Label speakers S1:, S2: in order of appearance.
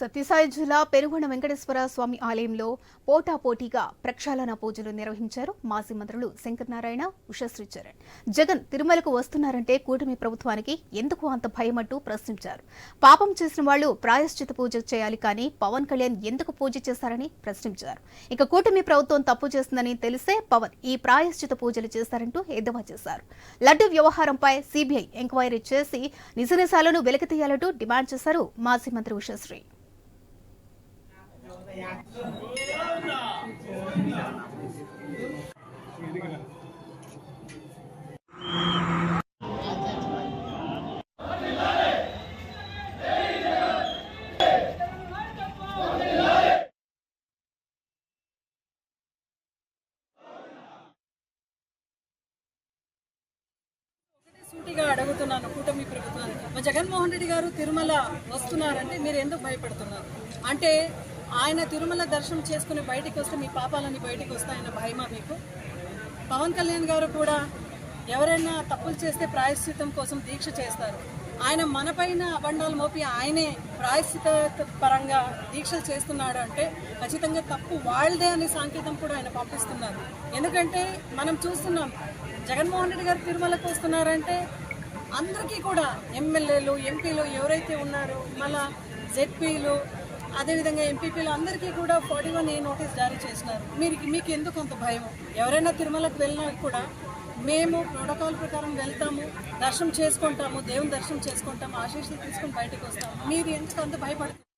S1: సత్యసాయి జిల్లా పెనుగొండ వెంకటేశ్వర స్వామి ఆలయంలో పోటాపోటీగా ప్రక్షాళన పూజలు నిర్వహించారు మాజీ మంత్రులు శంకర్ నారాయణ, ఉషశ్రీ చరణ్. జగన్ తిరుమలకు వస్తున్నారంటే కూటమి ప్రభుత్వానికి ఎందుకు అంత భయమంటూ ప్రశ్నించారు. పాపం చేసిన వాళ్లు ప్రాయశ్చిత పూజ చేయాలి కానీ పవన్ కళ్యాణ్ ఎందుకు పూజ చేశారని ప్రశ్నించారు. ఇక కూటమి ప్రభుత్వం తప్పు చేస్తుందని తెలిసే పవన్ ఈ ప్రాయశ్చిత పూజలు చేశారంటూ ఎద్దేవా చేశారు. లడ్డు వ్యవహారంపై సీబీఐ ఎంక్వైరీ చేసి నిజనిజాలను వెలికితీయాలంటూ డిమాండ్ చేశారు మాజీ మంత్రి ఉషశ్రీ.
S2: సూటిగా అడుగుతున్నాను కూటమి ప్రభుత్వానికి, జగన్మోహన్ రెడ్డి గారు తిరుమల వస్తున్నారంటే మీరు ఎందుకు భయపడుతున్నారు? అంటే ఆయన తిరుమల దర్శనం చేసుకుని బయటికి వస్తే మీ పాపాలని బయటికి వస్తాయన్న భయమా మీకు? పవన్ కళ్యాణ్ గారు కూడా ఎవరైనా తప్పులు చేస్తే ప్రాయశ్చితం కోసం దీక్ష చేస్తారు. ఆయన మనపైన అబండాలు మోపి ఆయనే ప్రాయశ్చిత పరంగా దీక్షలు చేస్తున్నాడు అంటే ఖచ్చితంగా తప్పు వాళ్ళదే అనే సంకేతం కూడా ఆయన పంపిస్తున్నారు. ఎందుకంటే మనం చూస్తున్నాం, జగన్మోహన్ రెడ్డి గారు తిరుమలకు వస్తున్నారంటే అందరికీ కూడా ఎమ్మెల్యేలు, ఎంపీలు ఎవరైతే ఉన్నారో, మళ్ళా జెడ్పీలు, అదేవిధంగా ఎంపీపీలు అందరికీ కూడా 41A నోటీస్ జారీ చేసినారు. మీకు ఎందుకు అంత భయం? ఎవరైనా తిరుమలకు వెళ్ళినా కూడా మేము ప్రోటోకాల్ ప్రకారం వెళ్తాము, దర్శనం చేసుకుంటాము, దేవుని దర్శనం చేసుకుంటాము, ఆశీస్సులు తీసుకొని బయటకు వస్తాము. మీరు ఎందుకు అంత భయపడుతున్నారు?